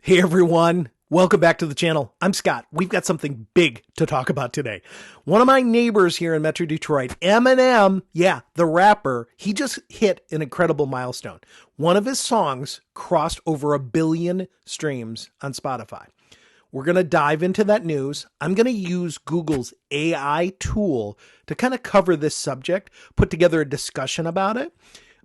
Hey everyone, welcome back to the channel. I'm Scott. We've got something big to talk about today. One of my neighbors here in Metro Detroit, Eminem, the rapper, he just hit an incredible milestone. One of his songs crossed over 1 billion streams on Spotify. We're going to dive into that news. I'm going to use Google's AI tool to kind of cover this subject, put together a discussion about it.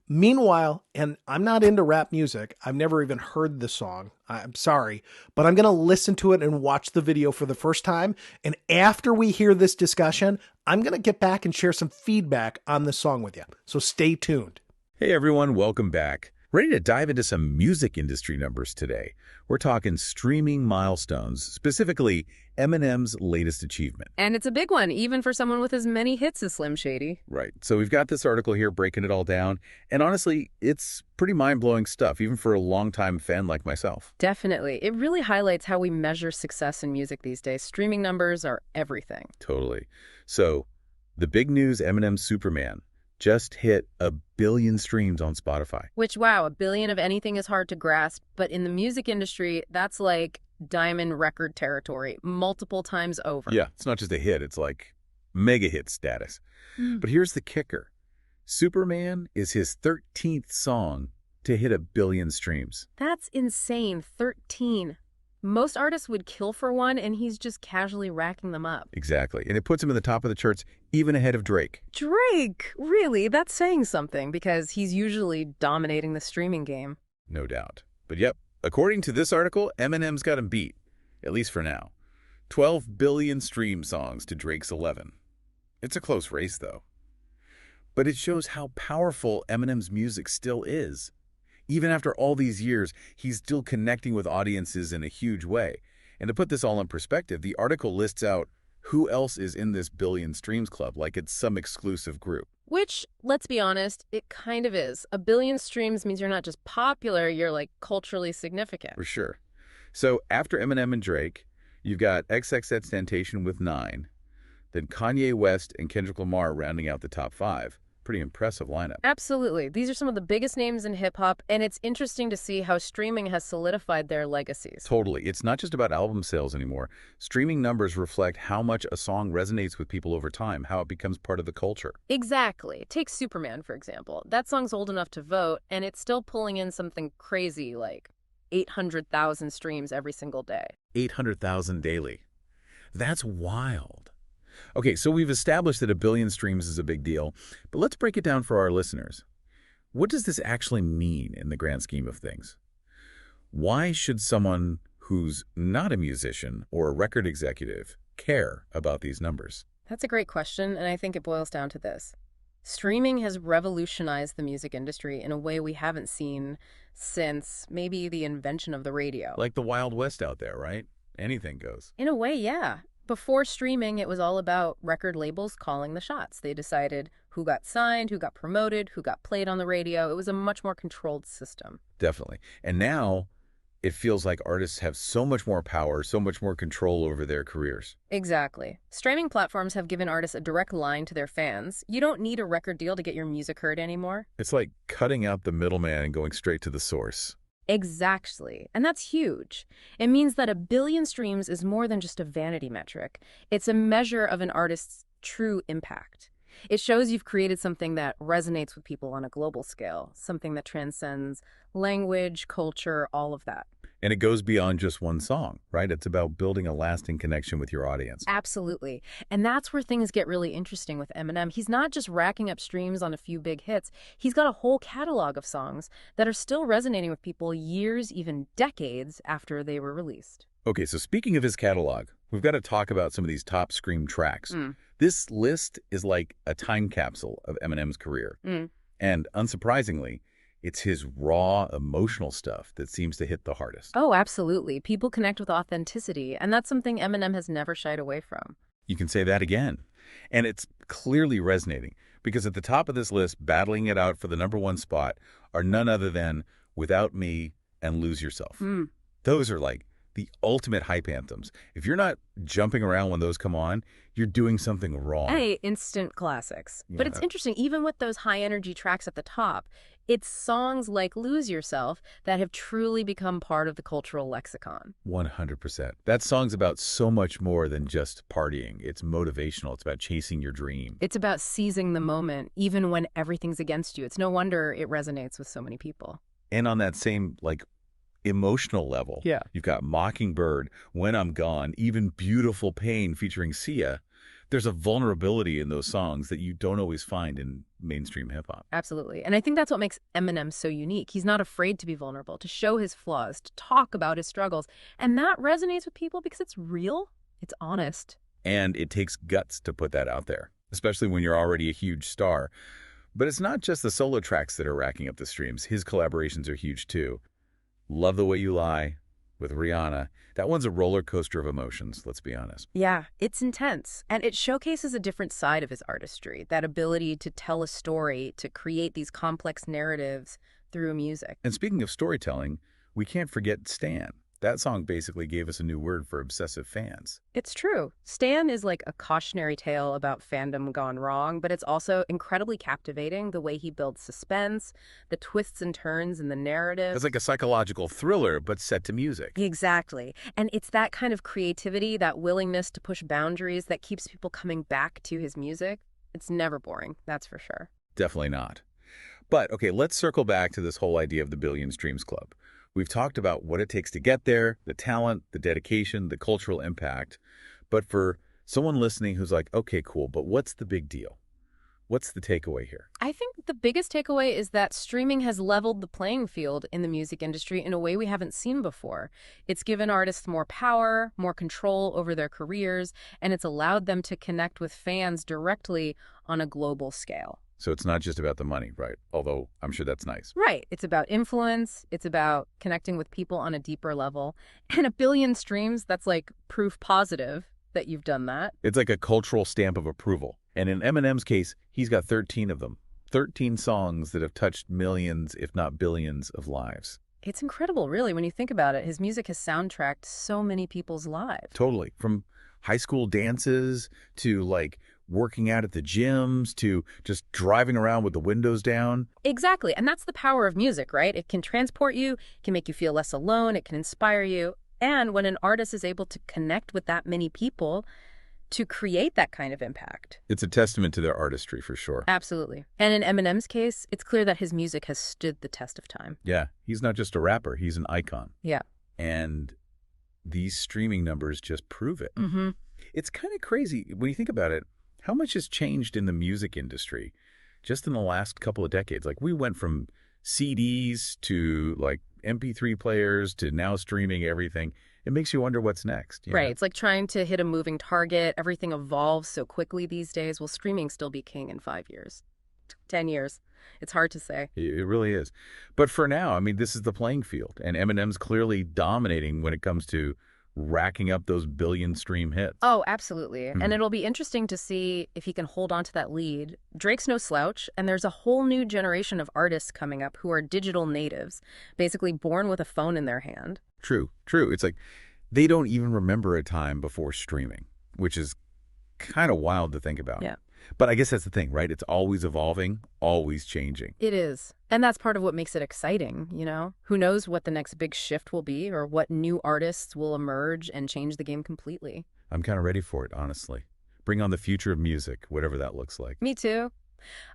Meanwhile, and I'm not into rap music. I've never even heard the song. I'm sorry, but I'm going to listen to it and watch the video for the first time. And after we hear this discussion, I'm going to get back and share some feedback on the song with you. So stay tuned. Hey everyone, welcome back. Ready to dive into some music industry numbers today. We're talking streaming milestones, specifically Eminem's latest achievement. And it's a big one, even for someone with as many hits as Slim Shady. Right. So we've got this article here breaking it all down. And honestly, it's pretty mind-blowing stuff, even for a longtime fan like myself. Definitely. It really highlights how we measure success in music these days. Streaming numbers are everything. Totally. So the big news, Eminem Superman just hit 1 billion streams on Spotify. Which, wow, 1 billion of anything is hard to grasp, but in the music industry, that's like diamond record territory, multiple times over. Yeah, it's not just a hit, it's like mega hit status. But here's the kicker. Superman is his 13th song to hit 1 billion streams. That's insane, 13. Most artists would kill for one, and he's just casually racking them up. Exactly. And it puts him in the top of the charts, even ahead of Drake. Drake? Really? That's saying something, because he's usually dominating the streaming game. No doubt. But yep, according to this article, Eminem's got him beat, at least for now. 12 billion stream songs to Drake's 11. It's a close race, though. But it shows how powerful Eminem's music still is. Even after all these years, he's still connecting with audiences in a huge way. And to put this all in perspective, the article lists out who else is in this billion streams club, like it's some exclusive group. Which, let's be honest, it kind of is. 1 billion streams means you're not just popular, you're like culturally significant. For sure. So after Eminem and Drake, you've got XXXTentacion with 9, then Kanye West and Kendrick Lamar rounding out the top 5. Pretty impressive lineup. Absolutely. These are some of the biggest names in hip-hop, and it's interesting to see how streaming has solidified their legacies. Totally. It's not just about album sales anymore. Streaming numbers reflect how much a song resonates with people over time, how it becomes part of the culture. Exactly. Take Superman, for example. That song's old enough to vote, and it's still pulling in something crazy like 800,000 streams every single day. 800,000 daily. That's wild. Okay, so we've established that 1 billion streams is a big deal, but let's break it down for our listeners. What does this actually mean in the grand scheme of things? Why should someone who's not a musician or a record executive care about these numbers? That's a great question, and I think it boils down to this. Streaming has revolutionized the music industry in a way we haven't seen since maybe the invention of the radio. Like the Wild West out there, right? Anything goes. In a way, yeah. Before streaming, it was all about record labels calling the shots. They decided who got signed, who got promoted, who got played on the radio. It was a much more controlled system. Definitely. And now it feels like artists have so much more power, so much more control over their careers. Exactly. Streaming platforms have given artists a direct line to their fans. You don't need a record deal to get your music heard anymore. It's like cutting out the middleman and going straight to the source. Exactly. And that's huge. It means that 1 billion streams is more than just a vanity metric. It's a measure of an artist's true impact. It shows you've created something that resonates with people on a global scale, something that transcends language, culture, all of that. And it goes beyond just one song, right? It's about building a lasting connection with your audience. Absolutely. And that's where things get really interesting with Eminem. He's not just racking up streams on a few big hits. He's got a whole catalog of songs that are still resonating with people years, even decades after they were released. Okay, so speaking of his catalog, we've got to talk about some of these top stream tracks. This list is like a time capsule of Eminem's career. And unsurprisingly, it's his raw, emotional stuff that seems to hit the hardest. Oh, absolutely. People connect with authenticity, and that's something Eminem has never shied away from. You can say that again. And it's clearly resonating, because at the top of this list, battling it out for the #1 spot, are none other than Without Me and Lose Yourself. Those are like the ultimate hype anthems. If you're not jumping around when those come on, you're doing something wrong. Hey, instant classics. But it's interesting, even with those high-energy tracks at the top, it's songs like Lose Yourself that have truly become part of the cultural lexicon. 100%. That song's about so much more than just partying. It's motivational. It's about chasing your dream. It's about seizing the moment, even when everything's against you. It's no wonder it resonates with so many people. And on that same, emotional level, Yeah. you've got Mockingbird, When I'm Gone, even Beautiful Pain featuring Sia. There's a vulnerability in those songs that you don't always find in mainstream hip-hop. Absolutely. And I think that's what makes Eminem so unique. He's not afraid to be vulnerable, to show his flaws, to talk about his struggles. And that resonates with people because it's real, it's honest. And it takes guts to put that out there, especially when you're already a huge star. But it's not just the solo tracks that are racking up the streams. His collaborations are huge too. Love the Way You Lie with Rihanna. That one's a roller coaster of emotions, let's be honest. Yeah, it's intense. And it showcases a different side of his artistry, that ability to tell a story, to create these complex narratives through music. And speaking of storytelling, we can't forget Stan. That song basically gave us a new word for obsessive fans. It's true. Stan is like a cautionary tale about fandom gone wrong, but it's also incredibly captivating, the way he builds suspense, the twists and turns in the narrative. It's like a psychological thriller, but set to music. Exactly. And it's that kind of creativity, that willingness to push boundaries that keeps people coming back to his music. It's never boring, that's for sure. Definitely not. But, okay, let's circle back to this whole idea of the Billion Streams Club. We've talked about what it takes to get there, the talent, the dedication, the cultural impact. But for someone listening who's like, okay, cool, but what's the big deal? What's the takeaway here? I think the biggest takeaway is that streaming has leveled the playing field in the music industry in a way we haven't seen before. It's given artists more power, more control over their careers, and it's allowed them to connect with fans directly on a global scale. So it's not just about the money, right? Although I'm sure that's nice. Right. It's about influence. It's about connecting with people on a deeper level. And 1 billion streams, that's like proof positive that you've done that. It's like a cultural stamp of approval. And in Eminem's case, he's got 13 of them. 13 songs that have touched millions, if not billions, of lives. It's incredible, really, when you think about it. His music has soundtracked so many people's lives. Totally. From high school dances to working out at the gyms to just driving around with the windows down. Exactly. And that's the power of music, right? It can transport you, it can make you feel less alone, it can inspire you. And when an artist is able to connect with that many people to create that kind of impact. It's a testament to their artistry for sure. Absolutely. And in Eminem's case, it's clear that his music has stood the test of time. Yeah. He's not just a rapper. He's an icon. Yeah. And these streaming numbers just prove it. Mm-hmm. It's kind of crazy when you think about it. How much has changed in the music industry just in the last couple of decades? We went from CDs to MP3 players to now streaming everything. It makes you wonder what's next. Right. It's like trying to hit a moving target. Everything evolves so quickly these days. Will streaming still be king in 5 years? 10 years? It's hard to say. It really is. But for now, this is the playing field. And Eminem's clearly dominating when it comes to racking up those billion stream hits. Oh, absolutely. And it'll be interesting to see if he can hold on to that lead. Drake's no slouch, and there's a whole new generation of artists coming up who are digital natives, basically born with a phone in their hand. True. It's like they don't even remember a time before streaming, which is kind of wild to think about. Yeah. But I guess that's the thing, right? It's always evolving, always changing. It is. And that's part of what makes it exciting, Who knows what the next big shift will be or what new artists will emerge and change the game completely. I'm kind of ready for it, honestly. Bring on the future of music, whatever that looks like. Me too.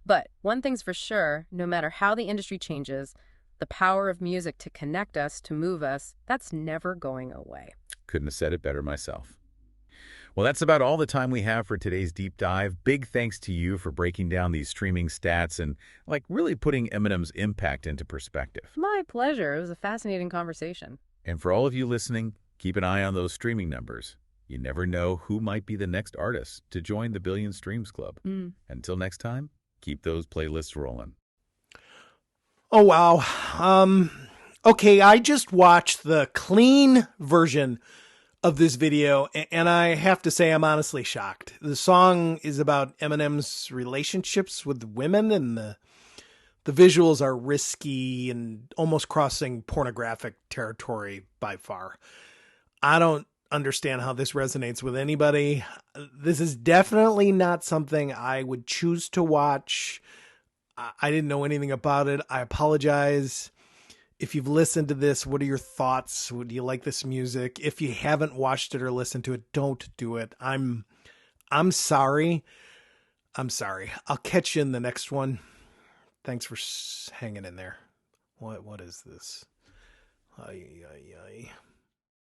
But one thing's for sure, no matter how the industry changes, the power of music to connect us, to move us, that's never going away. Couldn't have said it better myself. Well, that's about all the time we have for today's deep dive. Big thanks to you for breaking down these streaming stats and really putting Eminem's impact into perspective. My pleasure. It was a fascinating conversation. And for all of you listening, keep an eye on those streaming numbers. You never know who might be the next artist to join the Billion Streams Club. Until next time, keep those playlists rolling. Oh, wow. Okay, I just watched the clean version of this video, and I have to say I'm honestly shocked. The song is about Eminem's relationships with women, and the visuals are risky and almost crossing pornographic territory by far. I don't understand how this resonates with anybody. This is definitely not something I would choose to watch. I didn't know anything about it. I apologize. If you've listened to this, what are your thoughts? Would you like this music? If you haven't watched it or listened to it, don't do it. I'm sorry. I'm sorry. I'll catch you in the next one. Thanks for hanging in there. What is this? Ay, ay, ay.